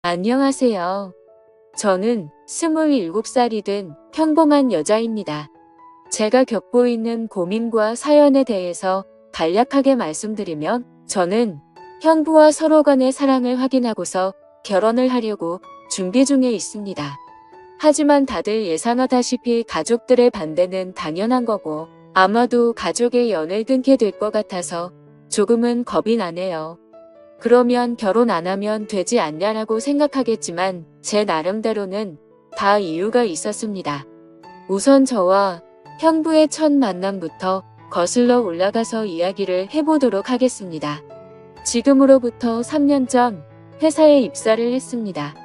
안녕하세요. 저는 27살이 된 평범한 여자입니다. 제가 겪고 있는 고민과 사연에 대해서 간략하게 말씀드리면 저는 형부와 서로 간의 사랑을 확인하고서 결혼을 하려고 준비 중에 있습니다. 하지만 다들 예상하다시피 가족들의 반대는 당연한 거고 아마도 가족의 연을 끊게 될 것 같아서 조금은 겁이 나네요. 그러면 결혼 안 하면 되지 않냐라고 생각하겠지만 제 나름대로는 다 이유가 있었습니다. 우선 저와 형부의 첫 만남부터 거슬러 올라가서 이야기를 해보도록 하겠습니다. 지금으로부터 3년 전 회사에 입사를 했습니다.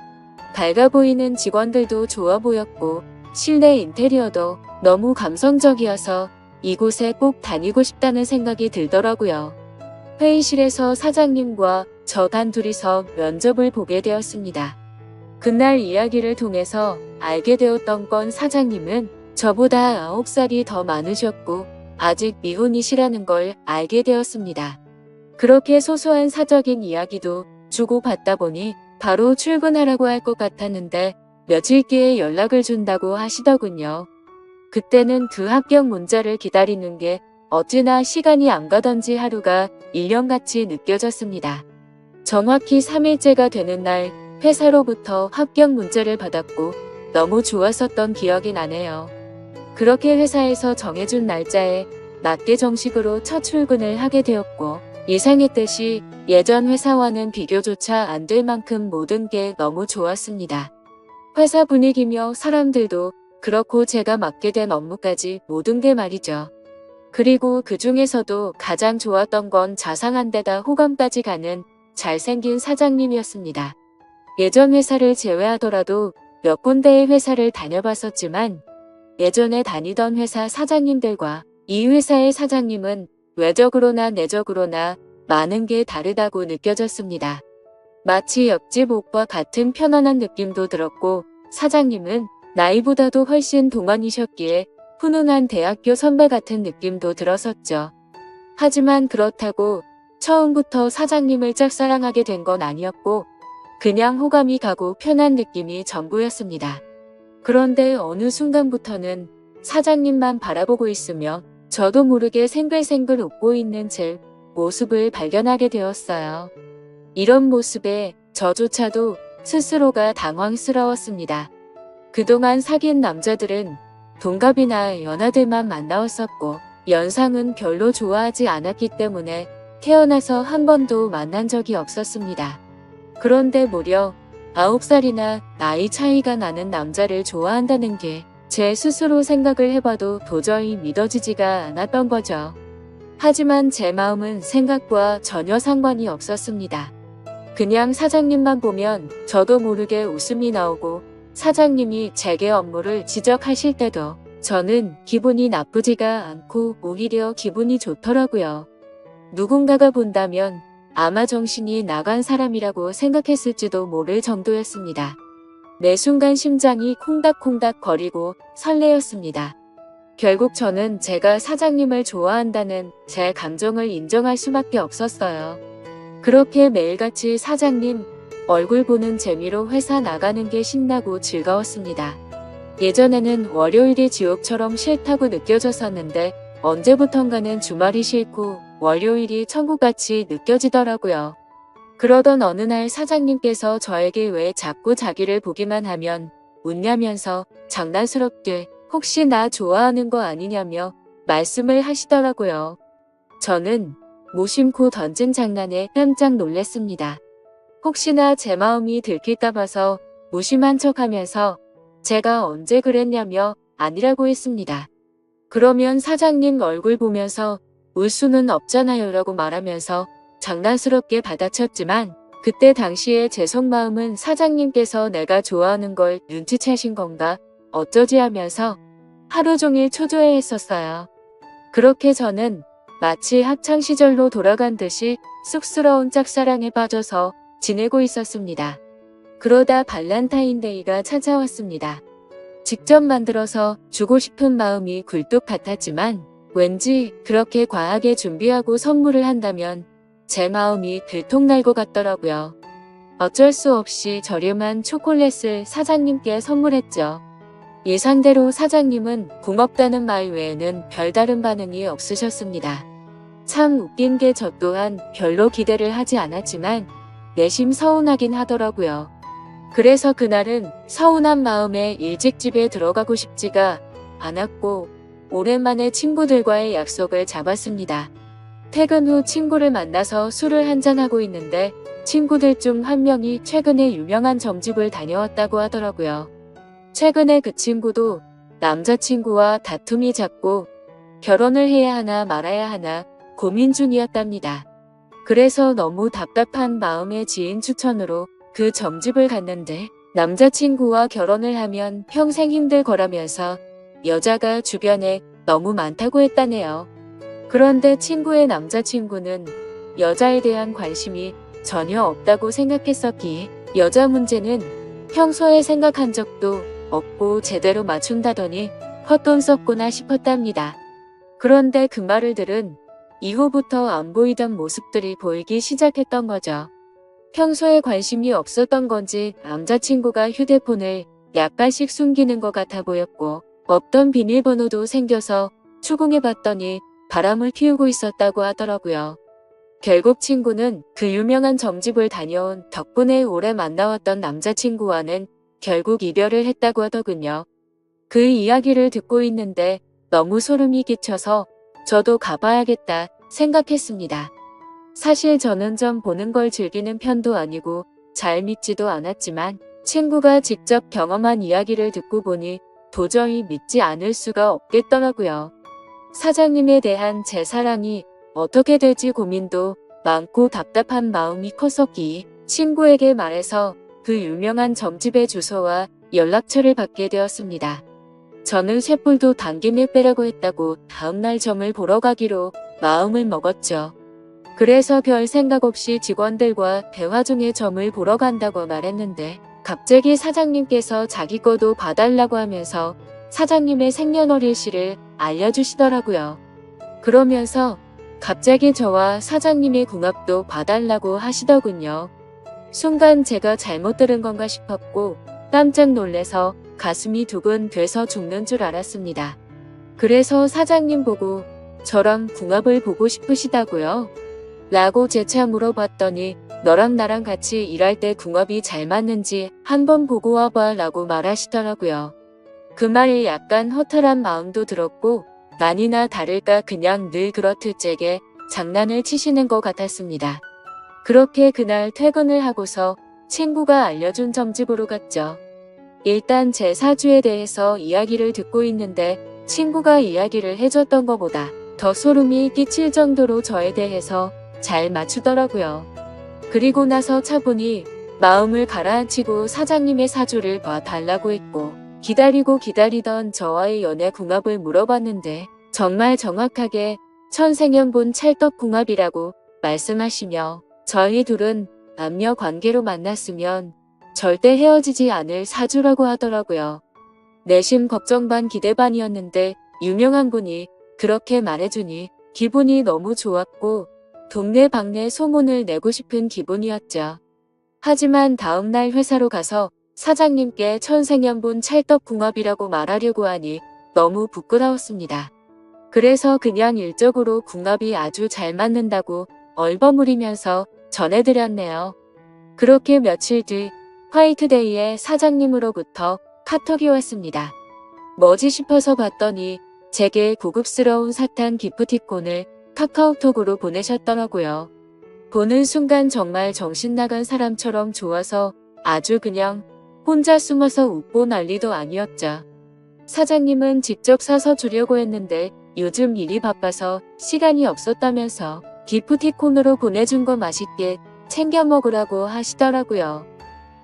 밝아 보이는 직원들도 좋아 보였고 실내 인테리어도 너무 감성적이어서 이곳에 꼭 다니고 싶다는 생각이 들더라고요. 회의실에서 사장님과 저 단둘이서 면접을 보게 되었습니다. 그날 이야기를 통해서 알게 되었던 건 사장님은 저보다 9살이 더 많으셨고 아직 미혼이시라는 걸 알게 되었습니다. 그렇게 소소한 사적인 이야기도 주고받다 보니 바로 출근하라고 할 것 같았는데 며칠 뒤에 연락을 준다고 하시더군요. 그때는 그 합격 문자를 기다리는 게 어찌나 시간이 안 가던지 하루가 1년같이 느껴졌습니다. 정확히 3일째가 되는 날 회사로부터 합격 문자를 받았고 너무 좋았었던 기억이 나네요. 그렇게 회사에서 정해준 날짜에 맞게 정식으로 첫 출근을 하게 되었고 예상했듯이 예전 회사와는 비교조차 안 될 만큼 모든 게 너무 좋았습니다. 회사 분위기며 사람들도 그렇고 제가 맡게 된 업무까지 모든 게 말이죠. 그리고 그 중에서도 가장 좋았던 건 자상한 데다 호감까지 가는 잘생긴 사장님이었습니다. 예전 회사를 제외하더라도 몇 군데의 회사를 다녀봤었지만 예전에 다니던 회사 사장님들과 이 회사의 사장님은 외적으로나 내적으로나 많은 게 다르다고 느껴졌습니다. 마치 옆집 옷과 같은 편안한 느낌도 들었고 사장님은 나이보다도 훨씬 동안이셨기에 훈훈한 대학교 선배 같은 느낌도 들었었죠. 하지만 그렇다고 처음부터 사장님을 짝사랑하게 된 건 아니었고 그냥 호감이 가고 편한 느낌이 전부였습니다. 그런데 어느 순간부터는 사장님만 바라보고 있으며 저도 모르게 생글생글 웃고 있는 제 모습을 발견하게 되었어요. 이런 모습에 저조차도 스스로가 당황스러웠습니다. 그동안 사귄 남자들은 동갑이나 연하들만 만나왔었고 연상은 별로 좋아하지 않았기 때문에 태어나서 한 번도 만난 적이 없었습니다. 그런데 무려 9살이나 나이 차이가 나는 남자를 좋아한다는 게 제 스스로 생각을 해봐도 도저히 믿어지지가 않았던 거죠. 하지만 제 마음은 생각과 전혀 상관이 없었습니다. 그냥 사장님만 보면 저도 모르게 웃음이 나오고 사장님이 제게 업무를 지적하실 때도 저는 기분이 나쁘지가 않고 오히려 기분이 좋더라고요. 누군가가 본다면 아마 정신이 나간 사람이라고 생각했을지도 모를 정도였습니다. 매 순간 심장이 콩닥콩닥 거리고 설레었습니다. 결국 저는 제가 사장님을 좋아한다는 제 감정을 인정할 수밖에 없었어요. 그렇게 매일같이 사장님 얼굴 보는 재미로 회사 나가는 게 신나고 즐거웠습니다. 예전에는 월요일이 지옥처럼 싫다고 느껴졌었는데 언제부턴가는 주말이 싫고 월요일이 천국같이 느껴지더라고요. 그러던 어느 날 사장님께서 저에게 왜 자꾸 자기를 보기만 하면 웃냐면서 장난스럽게 혹시 나 좋아하는 거 아니냐며 말씀을 하시더라고요. 저는 무심코 던진 장난에 깜짝 놀랐습니다. 혹시나 제 마음이 들킬까 봐서 무심한 척하면서 제가 언제 그랬냐며 아니라고 했습니다. 그러면 사장님 얼굴 보면서 울 수는 없잖아요 라고 말하면서 장난스럽게 받아쳤지만 그때 당시에 제 속마음은 사장님께서 내가 좋아하는 걸 눈치채신 건가 어쩌지 하면서 하루 종일 초조해 했었어요. 그렇게 저는 마치 학창시절로 돌아간 듯이 쑥스러운 짝사랑에 빠져서 지내고 있었습니다. 그러다 발렌타인데이가 찾아왔습니다. 직접 만들어서 주고 싶은 마음이 굴뚝 같았지만 왠지 그렇게 과하게 준비하고 선물을 한다면 제 마음이 들통날 것 같더라고요. 어쩔 수 없이 저렴한 초콜릿을 사장님께 선물했죠. 예상대로 사장님은 고맙다는 말 외에는 별다른 반응이 없으셨습니다. 참 웃긴 게 저 또한 별로 기대를 하지 않았지만 내심 서운하긴 하더라고요. 그래서 그날은 서운한 마음에 일찍 집에 들어가고 싶지가 않았고 오랜만에 친구들과의 약속을 잡았습니다. 퇴근 후 친구를 만나서 술을 한잔하고 있는데 친구들 중 한 명이 최근에 유명한 점집을 다녀왔다고 하더라고요. 최근에 그 친구도 남자친구와 다툼이 잦고 결혼을 해야 하나 말아야 하나 고민 중이었답니다. 그래서 너무 답답한 마음에 지인 추천으로 그 점집을 갔는데 남자친구와 결혼을 하면 평생 힘들 거라면서 여자가 주변에 너무 많다고 했다네요. 그런데 친구의 남자친구는 여자에 대한 관심이 전혀 없다고 생각했었기에 여자 문제는 평소에 생각한 적도 없고 제대로 맞춘다더니 헛돈 썼구나 싶었답니다. 그런데 그 말을 들은 이후부터 안 보이던 모습들이 보이기 시작했던 거죠. 평소에 관심이 없었던 건지 남자친구가 휴대폰을 약간씩 숨기는 것 같아 보였고 없던 비밀번호도 생겨서 추궁해봤더니 바람을 피우고 있었다고 하더라고요. 결국 친구는 그 유명한 점집을 다녀온 덕분에 오래 만나왔던 남자친구와는 결국 이별을 했다고 하더군요. 그 이야기를 듣고 있는데 너무 소름이 끼쳐서 저도 가봐야겠다 생각했습니다. 사실 저는 점 보는 걸 즐기는 편도 아니고 잘 믿지도 않았지만 친구가 직접 경험한 이야기를 듣고 보니 도저히 믿지 않을 수가 없겠더라고요. 사장님에 대한 제 사랑이 어떻게 될지 고민도 많고 답답한 마음이 컸었기에 친구에게 말해서 그 유명한 점집의 주소와 연락처를 받게 되었습니다. 저는 쇳불도 당김에 빼라고 했다고 다음날 점을 보러 가기로 마음을 먹었죠. 그래서 별 생각 없이 직원들과 대화 중에 점을 보러 간다고 말했는데 갑자기 사장님께서 자기 거도 봐달라고 하면서 사장님의 생년월일씨를 알려주시더라고요. 그러면서 갑자기 저와 사장님의 궁합도 봐달라고 하시더군요. 순간 제가 잘못 들은 건가 싶었고 깜짝 놀래서 가슴이 두근 돼서 죽는 줄 알았습니다. 그래서 사장님 보고 저랑 궁합을 보고 싶으시다고요? 라고 재차 물어봤더니 너랑 나랑 같이 일할 때 궁합이 잘 맞는지 한번 보고 와봐 라고 말하시더라고요. 그 말에 약간 허탈한 마음도 들었고 아니나 다를까 그냥 늘 그렇듯 제게 장난을 치시는 것 같았습니다. 그렇게 그날 퇴근을 하고서 친구가 알려준 점집으로 갔죠. 일단 제 사주에 대해서 이야기를 듣고 있는데 친구가 이야기를 해줬던 것보다 더 소름이 끼칠 정도로 저에 대해서 잘 맞추더라고요. 그리고 나서 차분히 마음을 가라앉히고 사장님의 사주를 봐달라고 했고 기다리고 기다리던 저와의 연애 궁합을 물어봤는데 정말 정확하게 천생연분 찰떡궁합이라고 말씀하시며 저희 둘은 남녀 관계로 만났으면 절대 헤어지지 않을 사주라고 하더라고요. 내심 걱정 반 기대 반이었는데 유명한 분이 그렇게 말해주니 기분이 너무 좋았고 동네방네 소문을 내고 싶은 기분이었죠. 하지만 다음날 회사로 가서 사장님께 천생연분 찰떡궁합이라고 말하려고 하니 너무 부끄러웠습니다. 그래서 그냥 일적으로 궁합이 아주 잘 맞는다고 얼버무리면서 전해드렸네요. 그렇게 며칠 뒤 화이트데이에 사장님으로부터 카톡이 왔습니다. 뭐지 싶어서 봤더니 제게 고급스러운 사탕 기프티콘을 카카오톡으로 보내셨더라고요. 보는 순간 정말 정신 나간 사람처럼 좋아서 아주 그냥 혼자 숨어서 웃고 난리도 아니었죠. 사장님은 직접 사서 주려고 했는데 요즘 일이 바빠서 시간이 없었다면서 기프티콘으로 보내준 거 맛있게 챙겨 먹으라고 하시더라고요.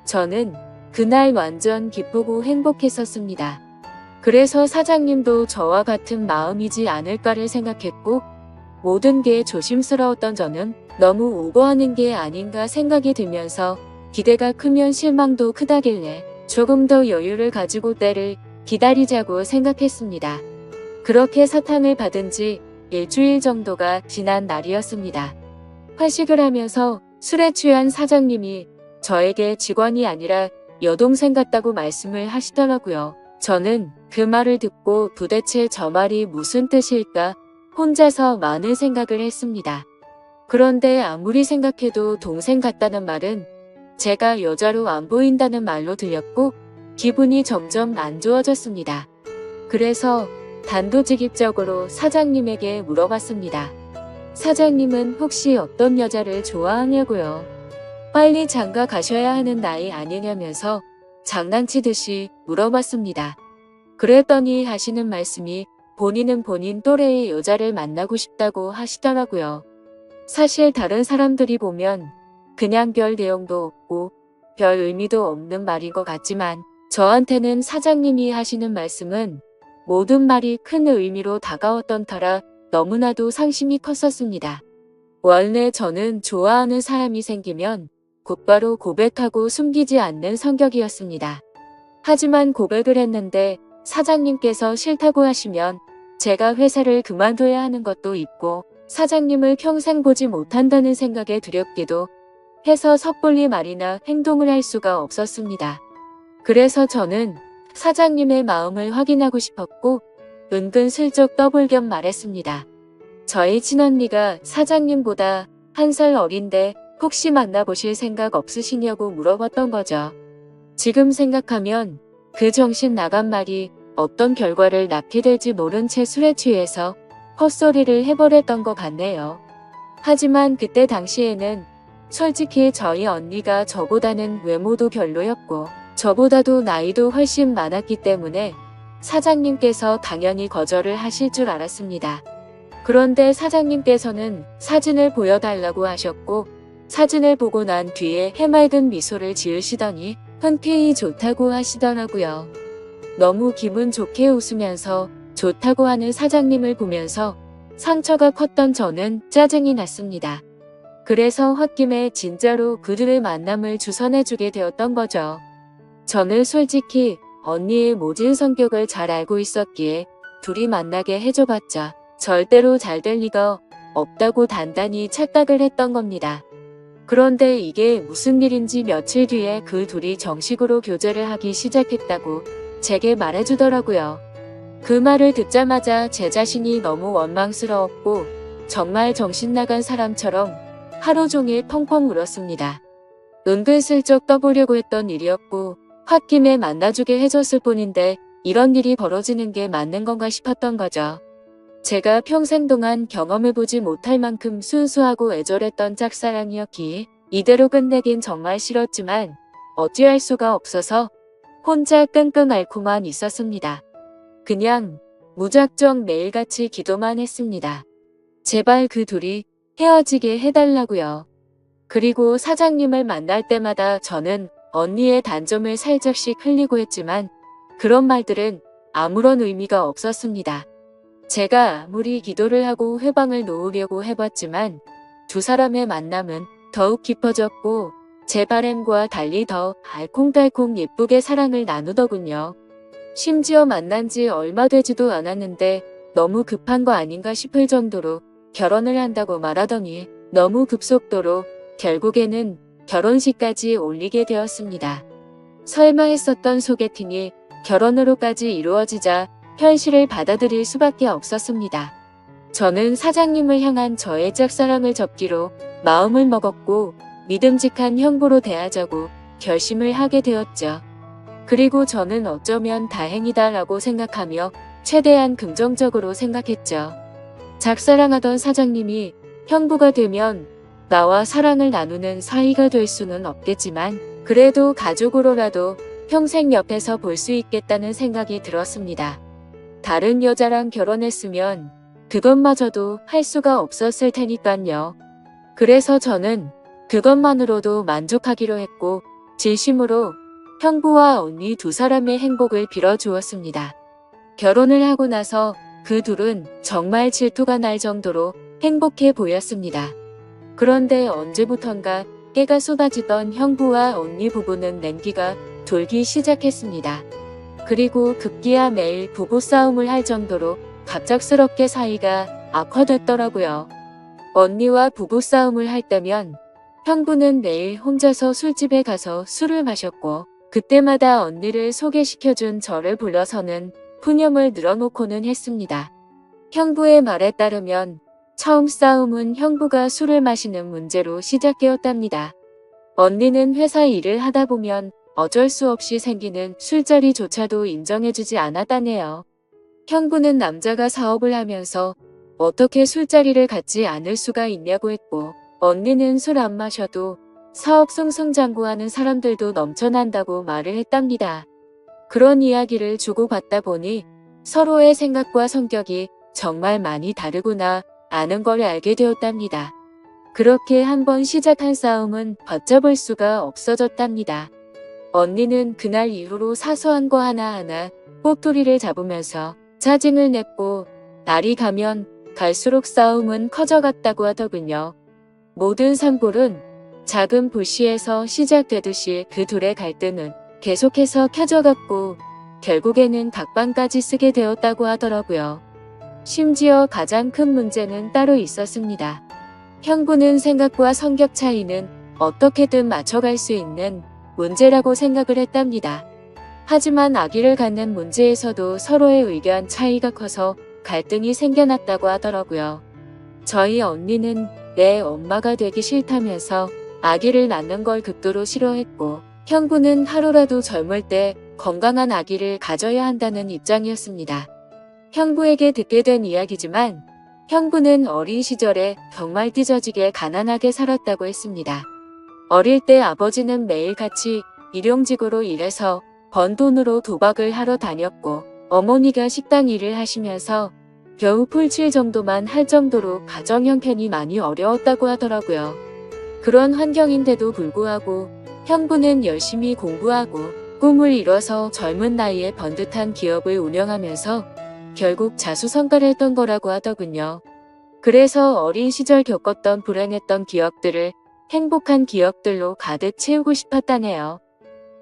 저는 그날 완전 기쁘고 행복했었습니다. 그래서 사장님도 저와 같은 마음이지 않을까를 생각했고 모든 게 조심스러웠던 저는 너무 오버하는 게 아닌가 생각이 들면서 기대가 크면 실망도 크다길래 조금 더 여유를 가지고 때를 기다리자고 생각했습니다. 그렇게 사탕을 받은 지 일주일 정도가 지난 날이었습니다. 회식을 하면서 술에 취한 사장님이 저에게 직원이 아니라 여동생 같다고 말씀을 하시더라고요. 저는 그 말을 듣고 도대체 저 말이 무슨 뜻일까 혼자서 많은 생각을 했습니다. 그런데 아무리 생각해도 동생 같다는 말은 제가 여자로 안 보인다는 말로 들렸고 기분이 점점 안 좋아졌습니다. 그래서 단도직입적으로 사장님에게 물어봤습니다. 사장님은 혹시 어떤 여자를 좋아하냐고요. 빨리 장가 가셔야 하는 나이 아니냐면서 장난치듯이 물어봤습니다. 그랬더니 하시는 말씀이 본인은 본인 또래의 여자를 만나고 싶다고 하시더라고요. 사실 다른 사람들이 보면 그냥 별 내용도 없고 별 의미도 없는 말인 것 같지만 저한테는 사장님이 하시는 말씀은 모든 말이 큰 의미로 다가왔던 터라 너무나도 상심이 컸었습니다. 원래 저는 좋아하는 사람이 생기면 곧바로 고백하고 숨기지 않는 성격이었습니다. 하지만 고백을 했는데 사장님께서 싫다고 하시면 제가 회사를 그만둬야 하는 것도 있고 사장님을 평생 보지 못한다는 생각에 두렵기도 해서 섣불리 말이나 행동을 할 수가 없었습니다. 그래서 저는 사장님의 마음을 확인하고 싶었고 은근슬쩍 떠볼 겸 말했습니다. 저희 친언니가 사장님보다 1살 어린데 혹시 만나보실 생각 없으시냐고 물어봤던 거죠. 지금 생각하면 그 정신 나간 말이 어떤 결과를 낳게 될지 모른 채 술에 취해서 헛소리를 해버렸던 것 같네요. 하지만 그때 당시에는 솔직히 저희 언니가 저보다는 외모도 별로였고 저보다도 나이도 훨씬 많았기 때문에 사장님께서 당연히 거절을 하실 줄 알았습니다. 그런데 사장님께서는 사진을 보여달라고 하셨고 사진을 보고 난 뒤에 해맑은 미소를 지으시더니 흔쾌히 좋다고 하시더라고요. 너무 기분 좋게 웃으면서 좋다고 하는 사장님을 보면서 상처가 컸던 저는 짜증이 났습니다. 그래서 홧김에 진짜로 그들의 만남을 주선해주게 되었던 거죠. 저는 솔직히 언니의 모진 성격을 잘 알고 있었기에 둘이 만나게 해줘봤자 절대로 잘 될 리가 없다고 단단히 착각을 했던 겁니다. 그런데 이게 무슨 일인지 며칠 뒤에 그 둘이 정식으로 교제를 하기 시작했다고 제게 말해주더라고요. 그 말을 듣자마자 제 자신이 너무 원망스러웠고 정말 정신 나간 사람처럼 하루 종일 펑펑 울었습니다. 은근슬쩍 떠보려고 했던 일이었고 홧김에 만나주게 해줬을 뿐인데 이런 일이 벌어지는 게 맞는 건가 싶었던 거죠. 제가 평생 동안 경험해보지 못할 만큼 순수하고 애절했던 짝사랑이었기에 이대로 끝내긴 정말 싫었지만 어찌할 수가 없어서 혼자 끙끙 앓고만 있었습니다. 그냥 무작정 매일같이 기도만 했습니다. 제발 그 둘이 헤어지게 해달라고요. 그리고 사장님을 만날 때마다 저는 언니의 단점을 살짝씩 흘리고 했지만 그런 말들은 아무런 의미가 없었습니다. 제가 아무리 기도를 하고 회방을 놓으려고 해봤지만 두 사람의 만남은 더욱 깊어졌고 제 바람과 달리 더 알콩달콩 예쁘게 사랑을 나누더군요. 심지어 만난 지 얼마 되지도 않았는데 너무 급한 거 아닌가 싶을 정도로 결혼을 한다고 말하더니 너무 급속도로 결국에는 결혼식까지 올리게 되었습니다. 설마 했었던 소개팅이 결혼으로까지 이루어지자 현실을 받아들일 수밖에 없었습니다. 저는 사장님을 향한 저의 짝사랑을 접기로 마음을 먹었고 믿음직한 형부로 대하자고 결심을 하게 되었죠. 그리고 저는 어쩌면 다행이다라고 생각하며 최대한 긍정적으로 생각했죠. 짝사랑하던 사장님이 형부가 되면 나와 사랑을 나누는 사이가 될 수는 없겠지만 그래도 가족으로라도 평생 옆에서 볼 수 있겠다는 생각이 들었습니다. 다른 여자랑 결혼했으면 그것마저도 할 수가 없었을 테니까요. 그래서 저는 그것만으로도 만족하기로 했고 진심으로 형부와 언니 두 사람의 행복을 빌어주었습니다. 결혼을 하고 나서 그 둘은 정말 질투가 날 정도로 행복해 보였습니다. 그런데 언제부턴가 깨가 쏟아지던 형부와 언니 부부는 냉기가 돌기 시작했습니다. 그리고 급기야 매일 부부싸움을 할 정도로 갑작스럽게 사이가 악화됐더라고요. 언니와 부부싸움을 할 때면 형부는 매일 혼자서 술집에 가서 술을 마셨고 그때마다 언니를 소개시켜준 저를 불러서는 푸념을 늘어놓고는 했습니다. 형부의 말에 따르면 처음 싸움은 형부가 술을 마시는 문제로 시작되었답니다. 언니는 회사 일을 하다 보면 어쩔 수 없이 생기는 술자리조차도 인정해주지 않았다네요. 형부는 남자가 사업을 하면서 어떻게 술자리를 갖지 않을 수가 있냐고 했고, 언니는 술 안 마셔도 사업 승승장구하는 사람들도 넘쳐난다고 말을 했답니다. 그런 이야기를 주고받다 보니 서로의 생각과 성격이 정말 많이 다르구나 아는 걸 알게 되었답니다. 그렇게 한번 시작한 싸움은 걷잡을 수가 없어졌답니다. 언니는 그날 이후로 사소한 거 하나하나 꼬투리를 잡으면서 짜증을 냈고, 날이 가면 갈수록 싸움은 커져갔다고 하더군요. 모든 산불은 작은 불씨에서 시작되듯이 그 둘의 갈등은 계속해서 켜져갔고 결국에는 각방까지 쓰게 되었다고 하더라고요. 심지어 가장 큰 문제는 따로 있었습니다. 형부는 생각과 성격 차이는 어떻게든 맞춰갈 수 있는 문제라고 생각을 했답니다. 하지만 아기를 갖는 문제에서도 서로의 의견 차이가 커서 갈등이 생겨났다고 하더라고요. 저희 언니는 내 엄마가 되기 싫다면서 아기를 낳는 걸 극도로 싫어했고, 형부는 하루라도 젊을 때 건강한 아기를 가져야 한다는 입장이었습니다. 형부에게 듣게 된 이야기지만 형부는 어린 시절에 정말 찢어지게 가난하게 살았다고 했습니다. 어릴 때 아버지는 매일같이 일용직으로 일해서 번 돈으로 도박을 하러 다녔고, 어머니가 식당 일을 하시면서 겨우 풀칠 정도만 할 정도로 가정 형편이 많이 어려웠다고 하더라고요. 그런 환경인데도 불구하고 형부는 열심히 공부하고 꿈을 이뤄서 젊은 나이에 번듯한 기업을 운영하면서 결국 자수성가를 했던 거라고 하더군요. 그래서 어린 시절 겪었던 불행했던 기억들을 행복한 기억들로 가득 채우고 싶었다네요.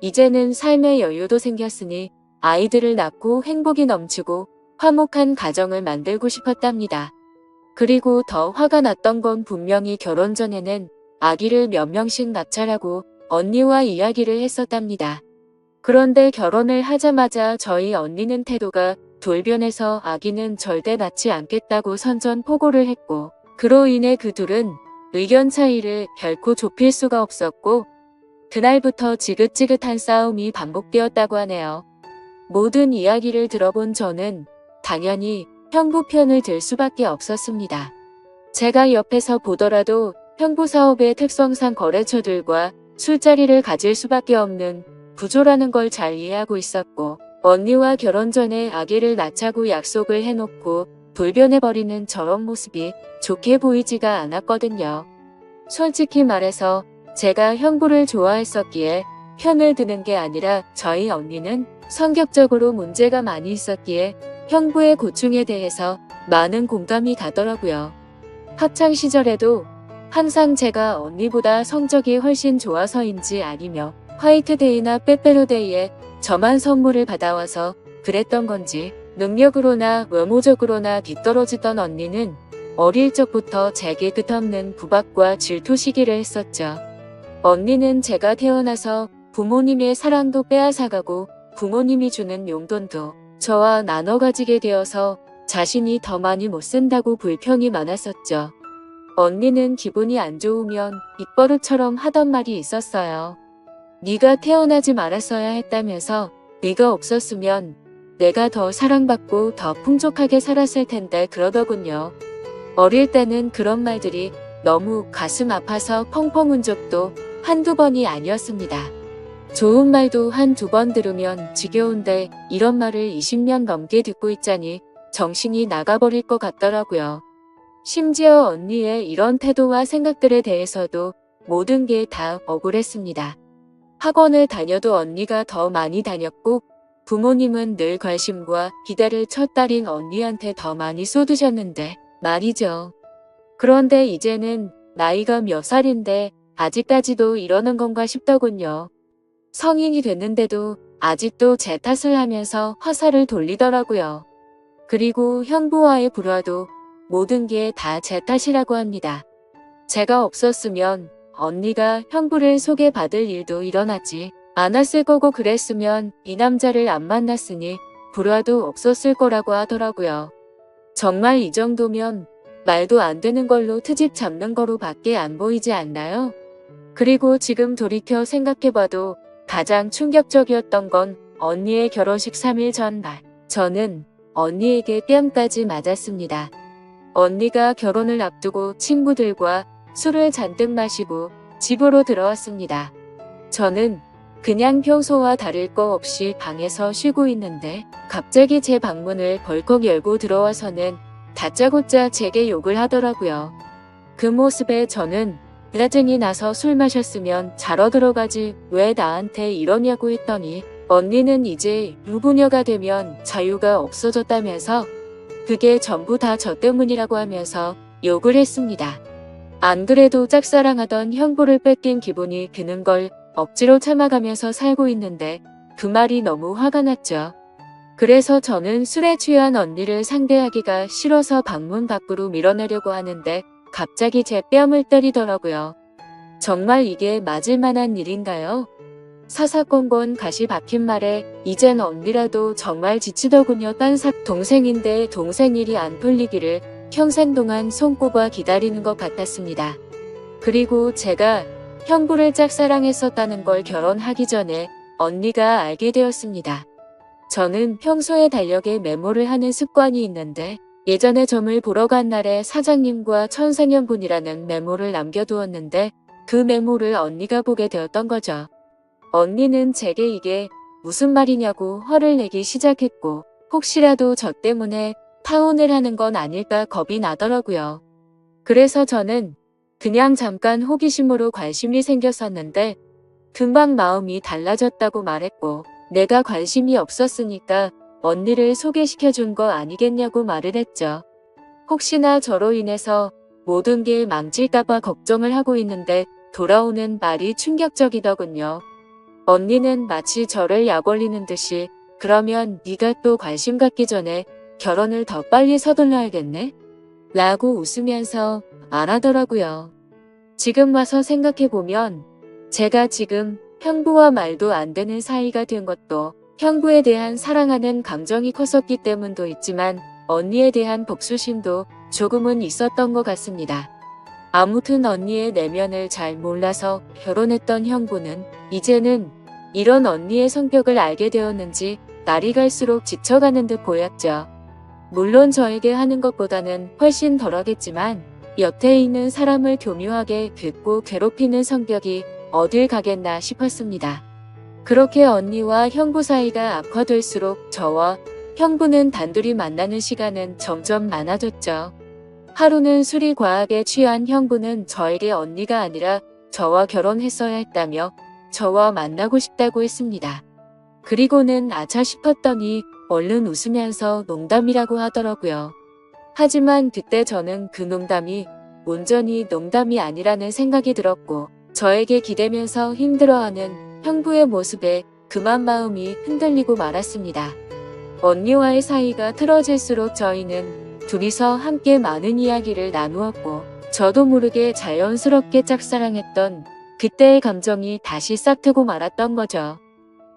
이제는 삶의 여유도 생겼으니 아이들을 낳고 행복이 넘치고 화목한 가정을 만들고 싶었답니다. 그리고 더 화가 났던 건 분명히 결혼 전에는 아기를 몇 명씩 낳자라고 언니와 이야기를 했었답니다. 그런데 결혼을 하자마자 저희 언니는 태도가 돌변해서 아기는 절대 낳지 않겠다고 선전포고를 했고, 그로 인해 그 둘은 의견 차이를 결코 좁힐 수가 없었고 그날부터 지긋지긋한 싸움이 반복되었다고 하네요. 모든 이야기를 들어본 저는 당연히 형부 편을 들 수밖에 없었습니다. 제가 옆에서 보더라도 형부 사업의 특성상 거래처들과 술자리를 가질 수밖에 없는 구조라는 걸 잘 이해하고 있었고, 언니와 결혼 전에 아기를 낳자고 약속을 해놓고 돌변해버리는 저런 모습이 좋게 보이지가 않았거든요. 솔직히 말해서 제가 형부를 좋아했었기에 편을 드는 게 아니라 저희 언니는 성격적으로 문제가 많이 있었기에 형부의 고충에 대해서 많은 공감이 가더라고요. 학창 시절에도 항상 제가 언니보다 성적이 훨씬 좋아서인지 아니며 화이트데이나 빼빼로데이에 저만 선물을 받아와서 그랬던 건지 능력으로나 외모적으로나 뒤떨어지던 언니는 어릴 적부터 제게 끝없는 구박과 질투 시기를 했었죠. 언니는 제가 태어나서 부모님의 사랑도 빼앗아가고 부모님이 주는 용돈도 저와 나눠 가지게 되어서 자신이 더 많이 못 쓴다고 불평이 많았었죠. 언니는 기분이 안 좋으면 입버릇처럼 하던 말이 있었어요. 네가 태어나지 말았어야 했다면서 네가 없었으면 내가 더 사랑받고 더 풍족하게 살았을 텐데 그러더군요. 어릴 때는 그런 말들이 너무 가슴 아파서 펑펑 운 적도 한두 번이 아니었습니다. 좋은 말도 한두 번 들으면 지겨운데 이런 말을 20년 넘게 듣고 있자니 정신이 나가버릴 것 같더라고요. 심지어 언니의 이런 태도와 생각들에 대해서도 모든 게 다 억울했습니다. 학원을 다녀도 언니가 더 많이 다녔고 부모님은 늘 관심과 기대를 첫 딸인 언니한테 더 많이 쏟으셨는데 말이죠. 그런데 이제는 나이가 몇 살인데 아직까지도 이러는 건가 싶더군요. 성인이 됐는데도 아직도 제 탓을 하면서 화살을 돌리더라고요. 그리고 형부와의 불화도 모든 게 다 제 탓이라고 합니다. 제가 없었으면 언니가 형부를 소개받을 일도 일어나지 않았을 거고 그랬으면 이 남자를 안 만났으니 불화도 없었을 거라고 하더라고요. 정말 이 정도면 말도 안 되는 걸로 트집 잡는 거로 밖에 안 보이지 않나요? 그리고 지금 돌이켜 생각해봐도 가장 충격적이었던 건 언니의 결혼식 3일 전날. 저는 언니에게 뺨까지 맞았습니다. 언니가 결혼을 앞두고 친구들과 술을 잔뜩 마시고 집으로 들어왔습니다. 저는 그냥 평소와 다를 거 없이 방에서 쉬고 있는데 갑자기 제 방문을 벌컥 열고 들어와서는 다짜고짜 제게 욕을 하더라고요. 그 모습에 저는 짜증이 나서 술 마셨으면 자러 들어가지 왜 나한테 이러냐고 했더니 언니는 이제 유부녀가 되면 자유가 없어졌다면서 그게 전부 다 저 때문이라고 하면서 욕을 했습니다. 안 그래도 짝사랑하던 형부를 뺏긴 기분이 드는 걸 억지로 참아가면서 살고 있는데 그 말이 너무 화가 났죠. 그래서 저는 술에 취한 언니를 상대하기가 싫어서 방문 밖으로 밀어내려고 하는데 갑자기 제 뺨을 때리더라고요. 정말 이게 맞을 만한 일인가요? 사사건건 가시 박힌 말에 이젠 언니라도 정말 지치더군요. 동생인데 동생 일이 안 풀리기를 평생 동안 손꼽아 기다리는 것 같았습니다. 그리고 제가 형부를 짝사랑했었다는 걸 결혼하기 전에 언니가 알게 되었습니다. 저는 평소에 달력에 메모를 하는 습관이 있는데 예전에 점을 보러 간 날에 사장님과 천생연분이라는 메모를 남겨두었는데 그 메모를 언니가 보게 되었던 거죠. 언니는 제게 이게 무슨 말이냐고 화를 내기 시작했고 혹시라도 저 때문에 파혼을 하는 건 아닐까 겁이 나더라고요. 그래서 저는 그냥 잠깐 호기심으로 관심이 생겼었는데 금방 마음이 달라졌다고 말했고 내가 관심이 없었으니까 언니를 소개시켜준 거 아니겠냐고 말을 했죠. 혹시나 저로 인해서 모든 게 망칠까봐 걱정을 하고 있는데 돌아오는 말이 충격적이더군요. 언니는 마치 저를 약 올리는 듯이 그러면 네가 또 관심 갖기 전에 결혼을 더 빨리 서둘러야겠네? 라고 웃으면서 말하더라고요. 지금 와서 생각해보면 제가 지금 형부와 말도 안 되는 사이가 된 것도 형부에 대한 사랑하는 감정이 컸었기 때문도 있지만 언니에 대한 복수심도 조금은 있었던 것 같습니다. 아무튼 언니의 내면을 잘 몰라서 결혼했던 형부는 이제는 이런 언니의 성격을 알게 되었는지 날이 갈수록 지쳐가는 듯 보였죠. 물론 저에게 하는 것보다는 훨씬 덜하겠지만 옆에 있는 사람을 교묘하게 긁고 괴롭히는 성격이 어딜 가겠나 싶었습니다. 그렇게 언니와 형부 사이가 악화될수록 저와 형부는 단둘이 만나는 시간은 점점 많아졌죠. 하루는 술이 과하게 취한 형부는 저에게 언니가 아니라 저와 결혼했어야 했다며 저와 만나고 싶다고 했습니다. 그리고는 아차 싶었더니 얼른 웃으면서 농담이라고 하더라고요. 하지만 그때 저는 그 농담이 온전히 농담이 아니라는 생각이 들었고 저에게 기대면서 힘들어하는 형부의 모습에 그만 마음이 흔들리고 말았습니다. 언니와의 사이가 틀어질수록 저희는 둘이서 함께 많은 이야기를 나누었고 저도 모르게 자연스럽게 짝사랑했던 그때의 감정이 다시 싹트고 말았던 거죠.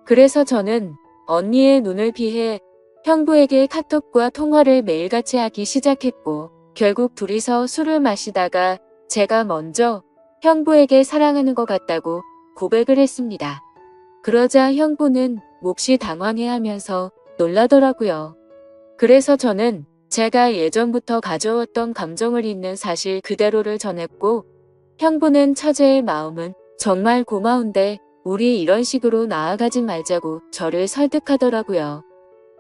그래서 저는 언니의 눈을 피해 형부에게 카톡과 통화를 매일같이 하기 시작했고 결국 둘이서 술을 마시다가 제가 먼저 형부에게 사랑하는 것 같다고 고백을 했습니다. 그러자 형부는 몹시 당황해하면서 놀라더라고요. 그래서 저는 제가 예전부터 가져왔던 감정을 있는 사실 그대로를 전했고 형부는 처제의 마음은 정말 고마운데 우리 이런 식으로 나아가지 말자고 저를 설득하더라고요.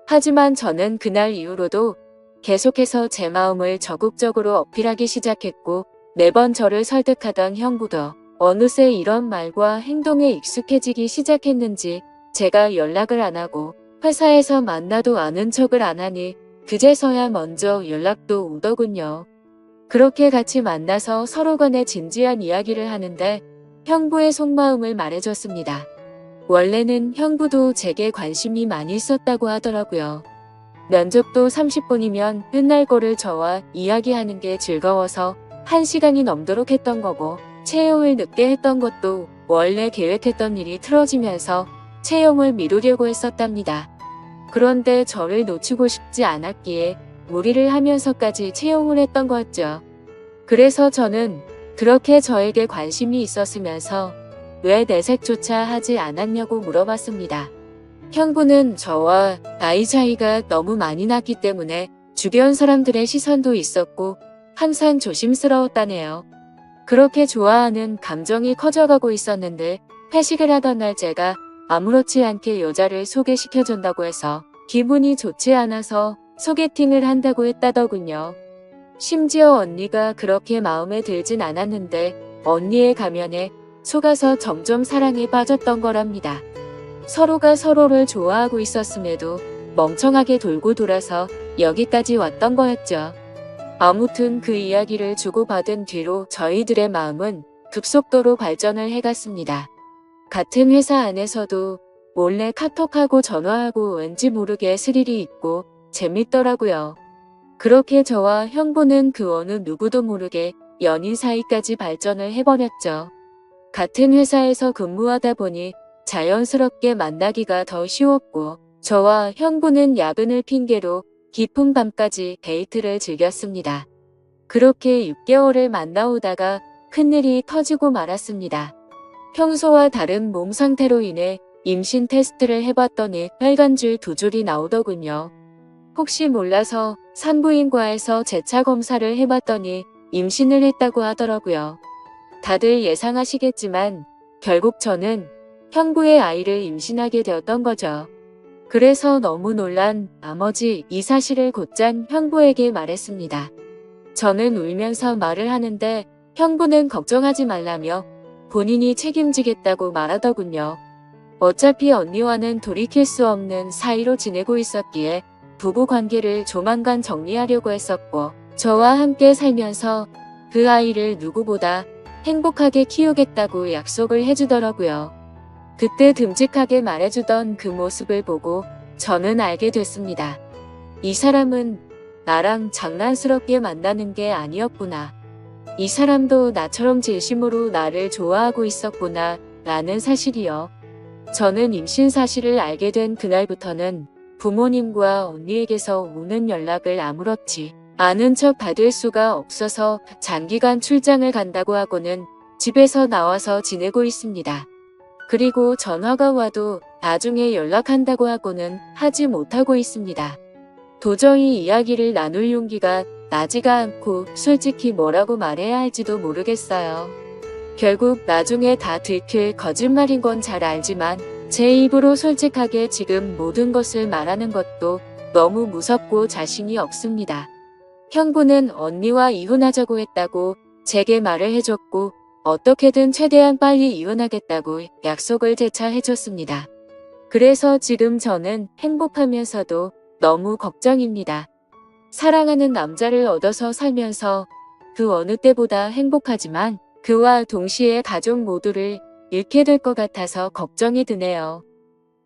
하지만 저는 그날 이후로도 계속해서 제 마음을 적극적으로 어필하기 시작했고 매번 저를 설득하던 형부도 어느새 이런 말과 행동에 익숙해지기 시작했는지 제가 연락을 안 하고 회사에서 만나도 아는 척을 안 하니 그제서야 먼저 연락도 오더군요. 그렇게 같이 만나서 서로 간에 진지한 이야기를 하는데 형부의 속마음을 말해줬습니다. 원래는 형부도 제게 관심이 많이 있었다고 하더라고요. 면접도 30분이면 끝날 거를 저와 이야기하는 게 즐거워서 1시간이 넘도록 했던 거고 채용을 늦게 했던 것도 원래 계획했던 일이 틀어지면서 채용을 미루려고 했었답니다. 그런데 저를 놓치고 싶지 않았기에 무리를 하면서까지 채용을 했던 거였죠. 그래서 저는 그렇게 저에게 관심이 있었으면서 왜 내색조차 하지 않았냐고 물어봤습니다. 형부는 저와 나이 차이가 너무 많이 났기 때문에 주변 사람들의 시선도 있었고 항상 조심스러웠다네요. 그렇게 좋아하는 감정이 커져가고 있었는데 회식을 하던 날 제가 아무렇지 않게 여자를 소개시켜준다고 해서 기분이 좋지 않아서 소개팅을 한다고 했다더군요. 심지어 언니가 그렇게 마음에 들진 않았는데 언니의 가면에 속아서 점점 사랑에 빠졌던 거랍니다. 서로가 서로를 좋아하고 있었음에도 멍청하게 돌고 돌아서 여기까지 왔던 거였죠. 아무튼 그 이야기를 주고받은 뒤로 저희들의 마음은 급속도로 발전을 해갔습니다. 같은 회사 안에서도 몰래 카톡하고 전화하고 왠지 모르게 스릴이 있고 재밌더라고요. 그렇게 저와 형부는 그 어느 누구도 모르게 연인 사이까지 발전을 해버렸죠. 같은 회사에서 근무하다 보니 자연스럽게 만나기가 더 쉬웠고 저와 형부는 야근을 핑계로 깊은 밤까지 데이트를 즐겼습니다. 그렇게 6개월을 만나오다가 큰일이 터지고 말았습니다. 평소와 다른 몸 상태로 인해 임신 테스트를 해봤더니 빨간줄 2줄이 나오더군요. 혹시 몰라서 산부인과에서 재차 검사를 해봤더니 임신을 했다고 하더라고요. 다들 예상하시겠지만 결국 저는 형부의 아이를 임신하게 되었던 거죠. 그래서 너무 놀란 나머지 이 사실을 곧장 형부에게 말했습니다. 저는 울면서 말을 하는데 형부는 걱정하지 말라며 본인이 책임지겠다고 말하더군요. 어차피 언니와는 돌이킬 수 없는 사이로 지내고 있었기에 부부 관계를 조만간 정리하려고 했었고 저와 함께 살면서 그 아이를 누구보다 행복하게 키우겠다고 약속을 해주더라고요. 그때 듬직하게 말해주던 그 모습을 보고 저는 알게 됐습니다. 이 사람은 나랑 장난스럽게 만나는 게 아니었구나. 이 사람도 나처럼 진심으로 나를 좋아하고 있었구나 라는 사실이요. 저는 임신 사실을 알게 된 그날부터는 부모님과 언니에게서 오는 연락을 아무렇지 않은 척 받을 수가 없어서 장기간 출장을 간다고 하고는 집에서 나와서 지내고 있습니다. 그리고 전화가 와도 나중에 연락한다고 하고는 하지 못하고 있습니다. 도저히 이야기를 나눌 용기가 나지가 않고 솔직히 뭐라고 말해야 할지도 모르겠어요. 결국 나중에 다 들킬 거짓말인 건 잘 알지만 제 입으로 솔직하게 지금 모든 것을 말하는 것도 너무 무섭고 자신이 없습니다. 형부는 언니와 이혼하자고 했다고 제게 말을 해줬고 어떻게든 최대한 빨리 이혼하겠다고 약속을 재차 해줬습니다. 그래서 지금 저는 행복하면서도 너무 걱정입니다. 사랑하는 남자를 얻어서 살면서 그 어느 때보다 행복하지만 그와 동시에 가족 모두를 잃게 될 것 같아서 걱정이 드네요.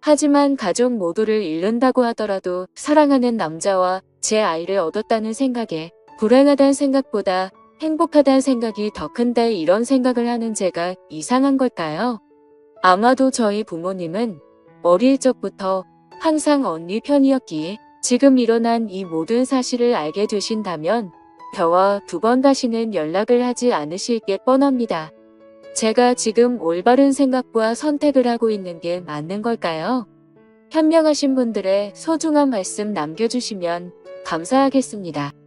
하지만 가족 모두를 잃는다고 하더라도 사랑하는 남자와 제 아이를 얻었다는 생각에 불행하다는 생각보다 행복하다는 생각이 더 큰데 이런 생각을 하는 제가 이상한 걸까요? 아마도 저희 부모님은 어릴 적부터 항상 언니 편이었기에 지금 일어난 이 모든 사실을 알게 되신다면 저와 2번 다시는 연락을 하지 않으실 게 뻔합니다. 제가 지금 올바른 생각과 선택을 하고 있는 게 맞는 걸까요? 현명하신 분들의 소중한 말씀 남겨주시면 감사하겠습니다.